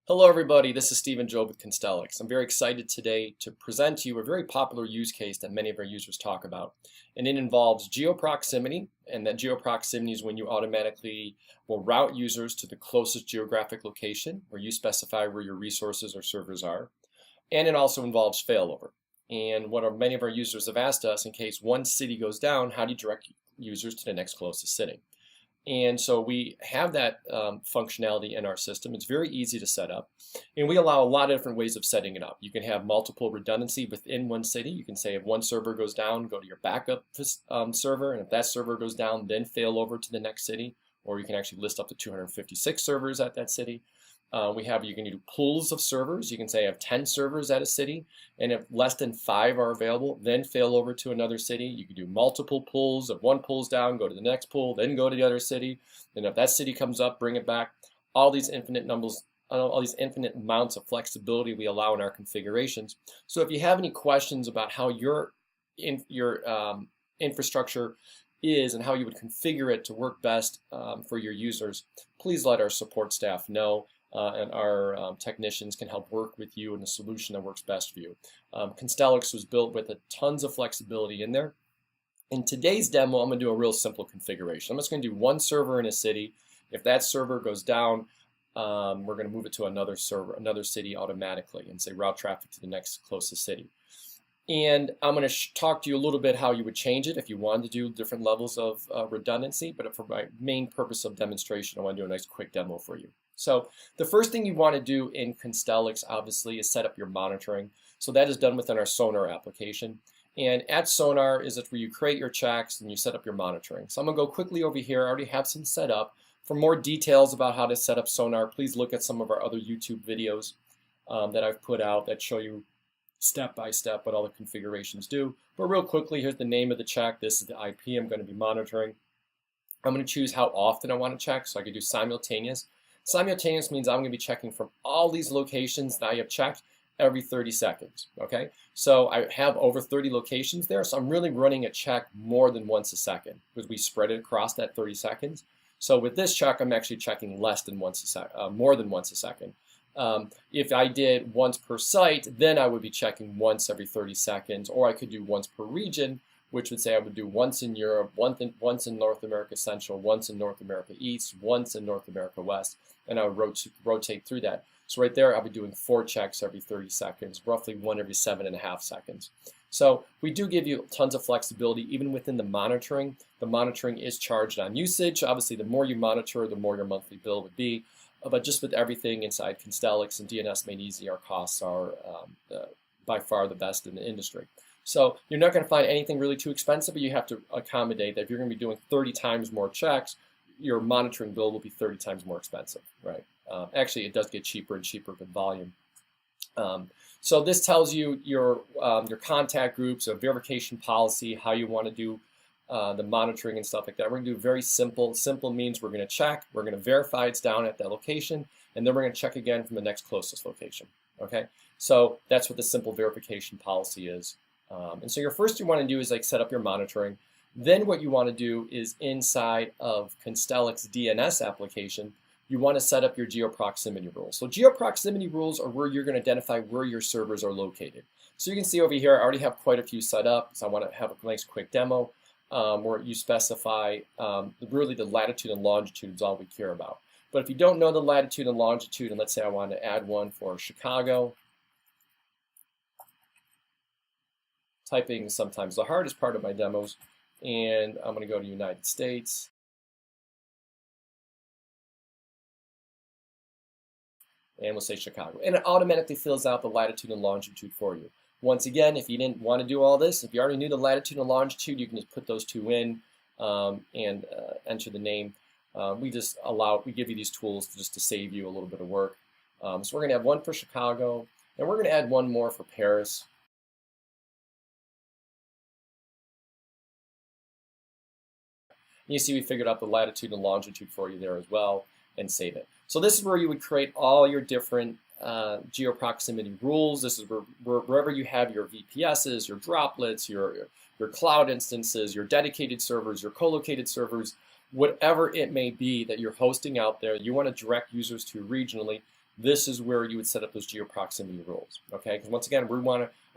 Hello everybody, this is Stephen Job with Constellix. I'm very excited today to present to you a very popular use case that many of our users talk about. And it involves GeoProximity, and that GeoProximity is when you automatically will route users to the closest geographic location where you specify where your resources or servers are. And it also involves failover. And many of our users have asked us, in case one city goes down, how do you direct users to the next closest city? And so we have that functionality in our system. It's very easy to set up. And we allow a lot of different ways of setting it up. You can have multiple redundancy within one city. You can say if one server goes down, go to your backup server. And if that server goes down, then fail over to the next city. Or you can actually list up to 256 servers at that city. You can do pools of servers. You can say I have 10 servers at a city, and if less than 5 are available, then fail over to another city. You can do multiple pools. If one pool's down, go to the next pool, then go to the other city. And if that city comes up, bring it back. All these infinite amounts of flexibility we allow in our configurations. So if you have any questions about how your infrastructure is and how you would configure it to work best for your users, please let our support staff know. And our technicians can help work with you in a solution that works best for you. Constellix was built with tons of flexibility in there. In today's demo, I'm going to do a real simple configuration. I'm just going to do one server in a city. If that server goes down, we're going to move it to another city automatically and say route traffic to the next closest city. And I'm going to talk to you a little bit how you would change it if you wanted to do different levels of redundancy. But for my main purpose of demonstration, I want to do a nice quick demo for you. So the first thing you want to do in Constellix, obviously, is set up your monitoring. So that is done within our Sonar application. And at Sonar is where you create your checks and you set up your monitoring. So I'm going to go quickly over here. I already have some set up. For more details about how to set up Sonar, please look at some of our other YouTube videos that I've put out that show you step by step what all the configurations do. But real quickly, here's the name of the check. This is the IP I'm going to be monitoring. I'm going to choose how often I want to check. So I could do simultaneous. Simultaneous means I'm going to be checking from all these locations that I have checked every 30 seconds, okay? So I have over 30 locations there, so I'm really running a check more than once a second because we spread it across that 30 seconds. So with this check, I'm actually checking more than once a second. If I did once per site, then I would be checking once every 30 seconds, or I could do once per region, which would say I would do once in Europe, once in North America Central, once in North America East, once in North America West, and I would rotate through that. So right there, I'll be doing 4 checks every 30 seconds, roughly 1 every 7.5 seconds. So we do give you tons of flexibility even within the monitoring. The monitoring is charged on usage. Obviously, the more you monitor, the more your monthly bill would be. But just with everything inside Constellix and DNS Made Easy, our costs are by far the best in the industry. So you're not going to find anything really too expensive, but you have to accommodate that if you're going to be doing 30 times more checks, your monitoring bill will be 30 times more expensive, right? Actually, it does get cheaper and cheaper with volume. So this tells you your contact groups, a verification policy, how you want to do the monitoring and stuff like that. We're going to do very simple. Simple means we're going to check, we're going to verify it's down at that location, and then we're going to check again from the next closest location, okay? So that's what the simple verification policy is. And so first you want to do is set up your monitoring. Then what you want to do is inside of Constellix DNS application, you want to set up your GeoProximity rules. So GeoProximity rules are where you're going to identify where your servers are located. So you can see over here, I already have quite a few set up. So I want to have a nice quick demo where you specify really the latitude and longitude is all we care about. But if you don't know the latitude and longitude, and let's say I want to add one for Chicago, typing is sometimes the hardest part of my demos, and I'm going to go to United States. And we'll say Chicago. And it automatically fills out the latitude and longitude for you. Once again, if you didn't want to do all this, if you already knew the latitude and longitude, you can just put those two in and enter the name. We give you these tools just to save you a little bit of work. So we're going to have one for Chicago, and we're going to add one more for Paris. You see we figured out the latitude and longitude for you there as well, and save it. So this is where you would create all your different GeoProximity rules. This is wherever you have your VPSs, your droplets, your cloud instances, your dedicated servers, your co-located servers, whatever it may be that you're hosting out there, you want to direct users to regionally. this is where you would set up those GeoProximity rules, okay? Because once again,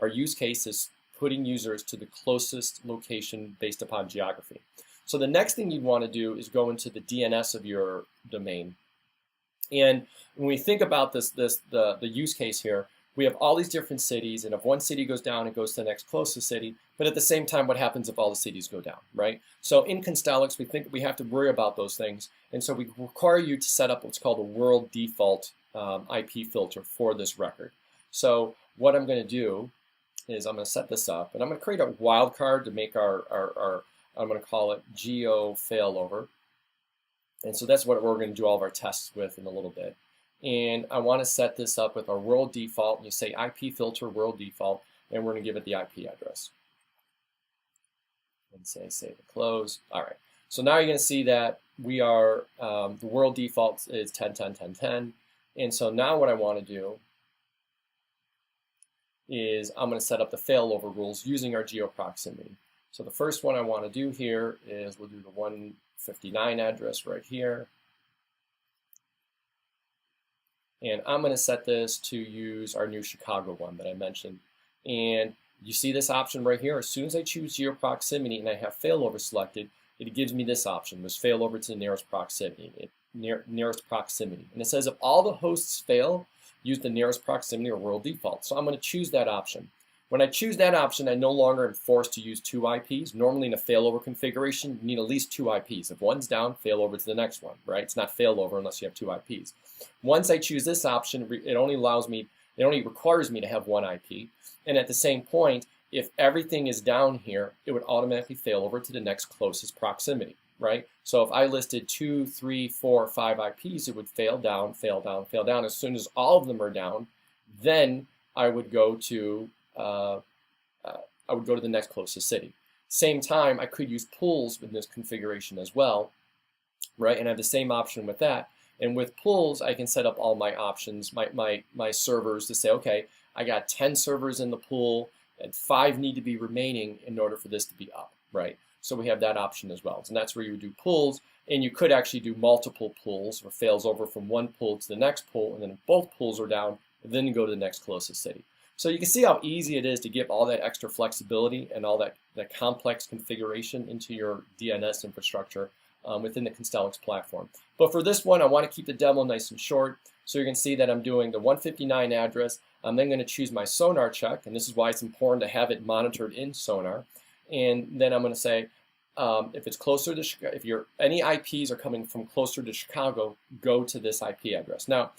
our use case is putting users to the closest location based upon geography. So the next thing you'd want to do is go into the DNS of your domain. And when we think about the use case here, we have all these different cities, and if one city goes down, it goes to the next closest city. But at the same time, what happens if all the cities go down, right? So in Constellix, we think we have to worry about those things, and so we require you to set up what's called a world default IP filter for this record. So what I'm going to do is I'm going to set this up, and I'm going to create a wildcard to make our I'm going to call it Geo Failover. And so that's what we're going to do all of our tests with in a little bit. And I want to set this up with our world default. And you say IP filter world default, and we're going to give it the IP address. And say save and close. All right. So now you're going to see that we are, the world default is 10.10.10.10. And so now what I want to do is I'm going to set up the failover rules using our GeoProximity. So the first one I want to do here is we'll do the 159 address right here. And I'm going to set this to use our new Chicago one that I mentioned. And you see this option right here. As soon as I choose GeoProximity and I have failover selected, it gives me this option, which failover to the nearest proximity. Nearest proximity. And it says if all the hosts fail, use the nearest proximity or world default. So I'm going to choose that option. When I choose that option, I no longer am forced to use 2 IPs. Normally in a failover configuration, you need at least 2 IPs. If one's down, fail over to the next one, right? It's not failover unless you have 2 IPs. Once I choose this option, it only requires me to have 1 IP. And at the same point, if everything is down here, it would automatically fail over to the next closest proximity, right? So if I listed 2, 3, 4, 5 IPs, it would fail down, fail down, fail down. As soon as all of them are down, then I would go to the next closest city. Same time, I could use pools with this configuration as well, right? And I have the same option with that. And with pools, I can set up all my options, my servers to say, okay, I got 10 servers in the pool, and 5 need to be remaining in order for this to be up, right? So we have that option as well. And that's where you would do pools, and you could actually do multiple pools, or fails over from one pool to the next pool, and then if both pools are down, then you go to the next closest city. So you can see how easy it is to give all that extra flexibility and all that complex configuration into your DNS infrastructure within the Constellix platform. But for this one, I want to keep the demo nice and short. So you can see that I'm doing the 159 address. I'm then going to choose my sonar check, and this is why it's important to have it monitored in sonar. And then I'm going to say, if it's closer to Chicago, any IPs are coming from closer to Chicago, go to this IP address. Now,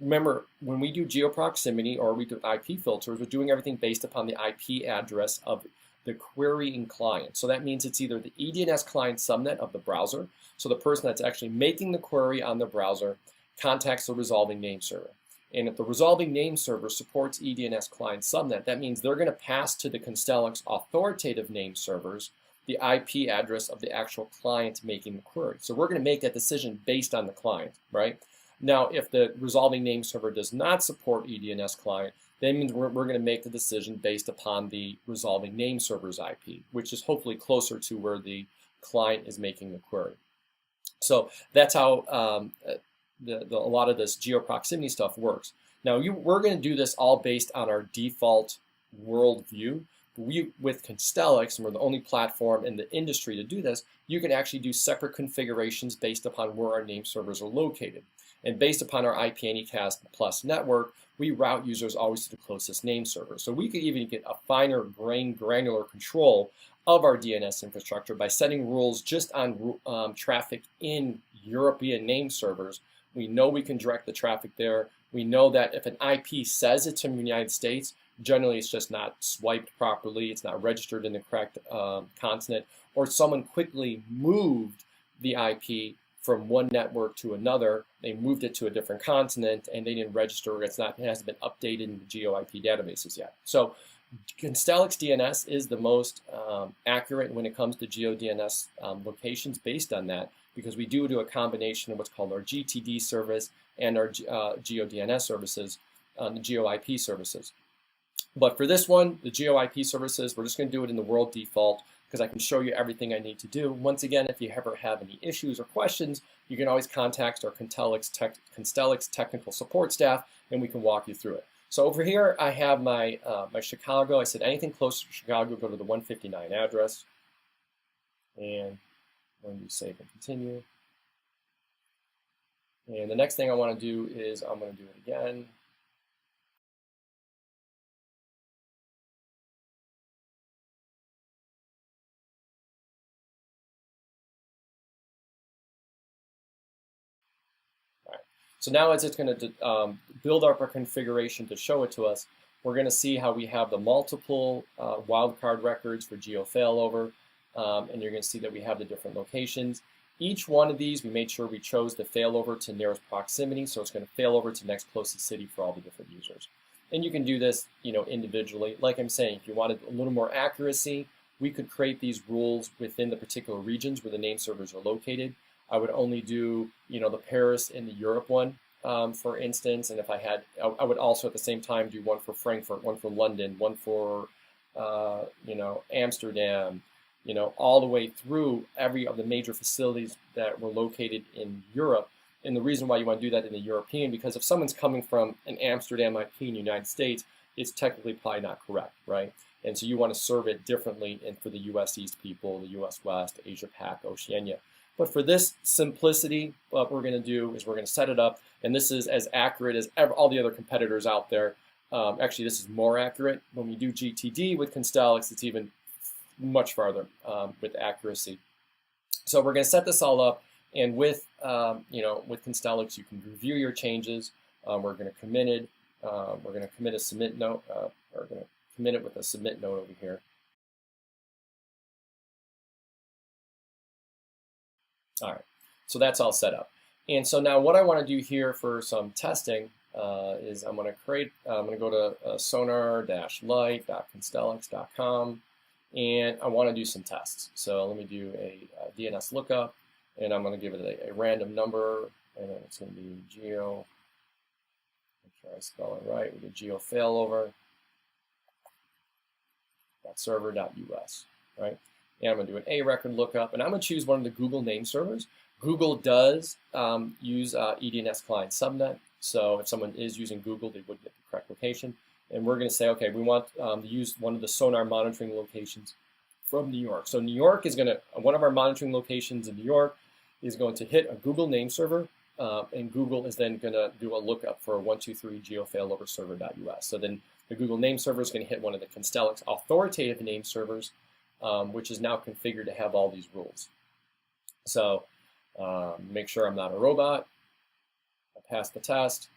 remember, when we do GeoProximity or we do IP filters, we're doing everything based upon the IP address of the querying client. So that means it's either the eDNS client subnet of the browser, so the person that's actually making the query on the browser contacts the resolving name server. And if the resolving name server supports eDNS client subnet, that means they're going to pass to the Constellix authoritative name servers the IP address of the actual client making the query. So we're going to make that decision based on the client, right? Now, if the resolving name server does not support eDNS client, that means we're going to make the decision based upon the resolving name server's IP, which is hopefully closer to where the client is making the query. So that's how a lot of this GeoProximity stuff works. Now, we're going to do this all based on our default world view. With Constellix, and we're the only platform in the industry to do this, you can actually do separate configurations based upon where our name servers are located. And based upon our IP Anycast Plus network, we route users always to the closest name server. So we could even get a finer granular control of our DNS infrastructure by setting rules just on traffic in European name servers. We know we can direct the traffic there. We know that if an IP says it's from the United States, generally it's just not swiped properly, it's not registered in the correct continent, or someone quickly moved the IP from one network to another, they moved it to a different continent, and they didn't register, it hasn't been updated in the GeoIP databases yet. So Constellix DNS is the most accurate when it comes to GeoDNS locations based on that, because we do a combination of what's called our GTD service and our GeoDNS services, the GeoIP services. But for this one, the GeoIP services, we're just going to do it in the world default, because I can show you everything I need to do. Once again, if you ever have any issues or questions, you can always contact our Constellix technical support staff, and we can walk you through it. So over here, I have my, my Chicago. I said anything close to Chicago, go to the 159 address. And I'm going to do save and continue. And the next thing I want to do is I'm going to do it again. So now as it's going to build up our configuration to show it to us, we're going to see how we have the multiple wildcard records for Geo Failover, and you're going to see that we have the different locations. Each one of these, we made sure we chose the failover to nearest proximity, so it's going to fail over to next closest city for all the different users. And you can do this, individually. Like I'm saying, if you wanted a little more accuracy, we could create these rules within the particular regions where the name servers are located. I would only do, the Paris and the Europe one, for instance. And if I had, I would also at the same time do one for Frankfurt, one for London, one for, Amsterdam, all the way through every of the major facilities that were located in Europe. And the reason why you want to do that in the European, because if someone's coming from an Amsterdam IP in the United States, it's technically probably not correct, right? And so you want to serve it differently and for the US East people, the US West, Asia Pac, Oceania. But for this simplicity, what we're going to do is we're going to set it up, and this is as accurate as all the other competitors out there. Actually, this is more accurate. When we do GTD with Constellix, it's even much farther with accuracy. So we're going to set this all up, and with with Constellix, you can review your changes. We're going to commit it. We're going to commit a submit note. We're going to commit it with a submit note over here. All right, so that's all set up. And so now what I want to do here for some testing is I'm going to go to sonar-light.constellix.com, and I want to do some tests. So let me do a DNS lookup, and I'm going to give it a random number, and then it's going to be Geo, make sure I spell it right, with a Geo Failover, .server.us, right? And I'm going to do an A record lookup, and I'm going to choose one of the Google name servers. Google does use EDNS client subnet, so if someone is using Google, they would get the correct location. And we're going to say, okay, we want to use one of the sonar monitoring locations from New York. So New York is going to, one of our monitoring locations in New York is going to hit a Google name server, and Google is then going to do a lookup for 123 geofailover server.us. So then the Google name server is going to hit one of the Constellix authoritative name servers, which is now configured to have all these rules. So make sure I'm not a robot. I passed the test.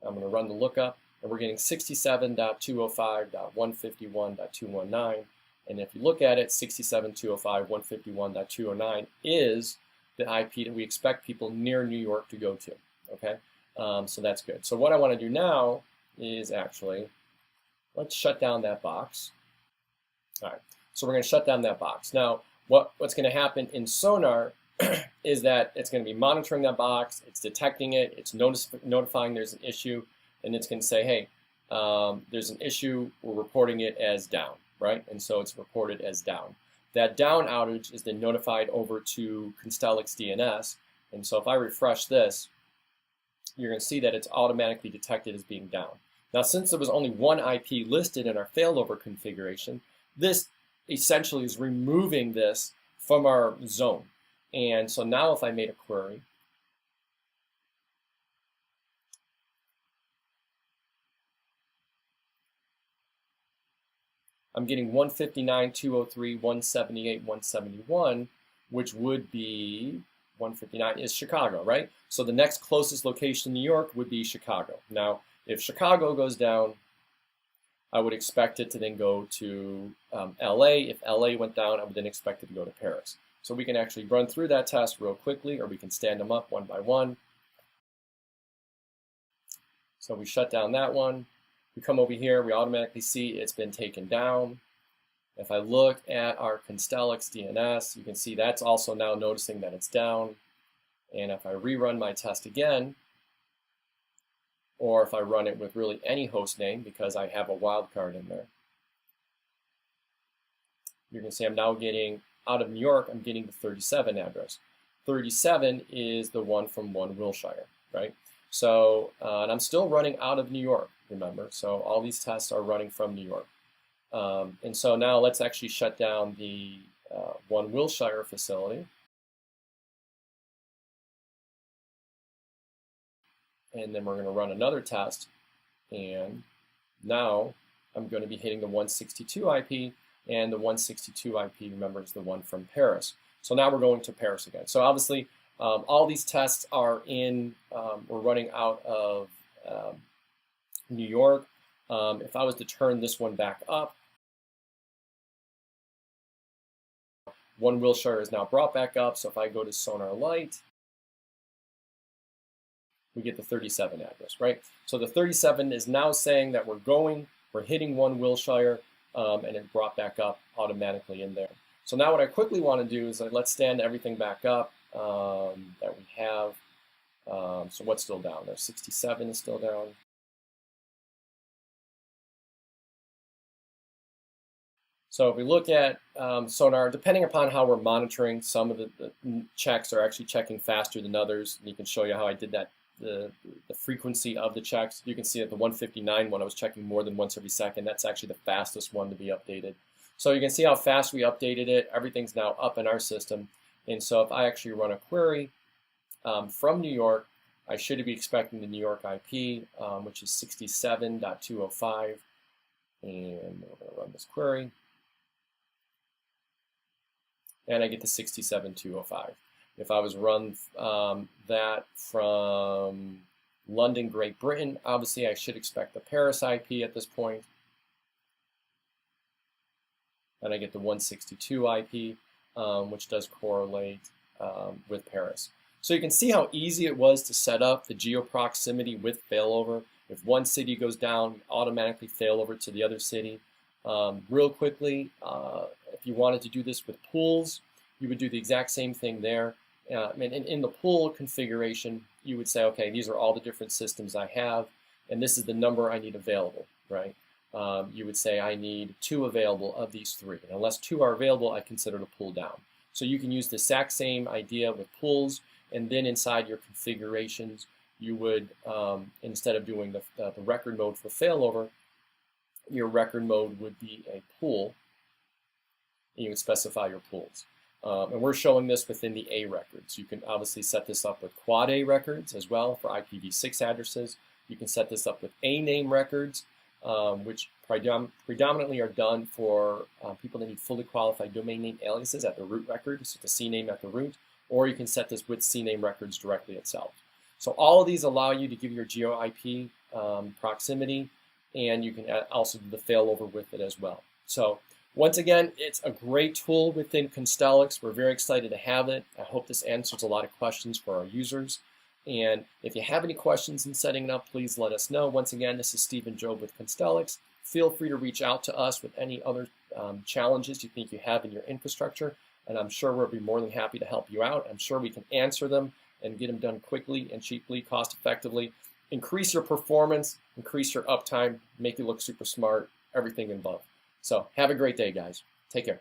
I'm going to run the lookup, and we're getting 67.205.151.219. And if you look at it, 67.205.151.209 is the IP that we expect people near New York to go to. Okay, so that's good. So what I want to do now is actually, let's shut down that box. All right. So we're going to shut down that box. Now, what's going to happen in Sonar is that it's going to be monitoring that box, it's detecting it, it's notifying there's an issue, and it's going to say, hey, there's an issue, we're reporting it as down, right? And so it's reported as down. That down outage is then notified over to Constellix DNS, and so if I refresh this, you're going to see that it's automatically detected as being down. Now, since there was only one IP listed in our failover configuration, this essentially is removing this from our zone. And so now if I made a query, I'm getting 159.203, 178, 171, which would be 159 is Chicago, right? So the next closest location in New York would be Chicago. Now, if Chicago goes down, I would expect it to then go to LA. If LA went down, I would then expect it to go to Paris. So we can actually run through that test real quickly, or we can stand them up one by one. So we shut down that one. We come over here, we automatically see it's been taken down. If I look at our Constellix DNS, you can see that's also now noticing that it's down. And if I rerun my test again, or if I run it with really any host name because I have a wildcard in there, you're going to see I'm now getting, out of New York, I'm getting the 37 address. 37 is the one from 1 Wilshire, right? So, and I'm still running out of New York, remember. So all these tests are running from New York. And so now let's actually shut down the 1 Wilshire facility. And then we're going to run another test. And now I'm going to be hitting the 162 IP, and the 162 IP, remember, is the one from Paris. So now we're going to Paris again. So obviously, all these tests are in, we're running out of New York. If I was to turn this one back up, 1 Wilshire is now brought back up. So if I go to Sonar Light, we get the 37 address, right? So the 37 is now saying that we're hitting 1 Wilshire, and it brought back up automatically in there. So now what I quickly want to do is let's stand everything back up that we have. So what's still down there? 67 is still down. So if we look at sonar, depending upon how we're monitoring, some of the checks are actually checking faster than others. And you can show you how I did that, the frequency of the checks. You can see at the 159 one, I was checking more than once every second. That's actually the fastest one to be updated. So you can see how fast we updated it. Everything's now up in our system. And so if I actually run a query from New York, I should be expecting the New York IP, which is 67.205. And we're going to run this query. And I get the 67.205. If I was to run that from London, Great Britain, obviously I should expect the Paris IP at this point. And I get the 162 IP, which does correlate with Paris. So you can see how easy it was to set up the GeoProximity with failover. If one city goes down, automatically failover to the other city. Real quickly, if you wanted to do this with pools, you would do the exact same thing there. In the pool configuration, you would say, okay, these are all the different systems I have, and this is the number I need available, right? You would say I need 2 available of these 3. And unless 2 are available, I consider the pool down. So you can use the exact same idea with pools, and then inside your configurations, you would, instead of doing the record mode for failover, your record mode would be a pool, and you would specify your pools. And we're showing this within the A records. You can obviously set this up with quad A records as well for IPv6 addresses. You can set this up with A name records, which predominantly are done for people that need fully qualified domain name aliases at the root record, so the CNAME at the root, or you can set this with CNAME records directly itself. So all of these allow you to give your geo IP proximity, and you can also do the failover with it as well. So once again, it's a great tool within Constellix. We're very excited to have it. I hope this answers a lot of questions for our users. And if you have any questions in setting it up, please let us know. Once again, this is Stephen Job with Constellix. Feel free to reach out to us with any other challenges you think you have in your infrastructure, and I'm sure we'll be more than happy to help you out. I'm sure we can answer them and get them done quickly and cheaply, cost effectively. Increase your performance, increase your uptime, make you look super smart, everything above. So have a great day, guys. Take care.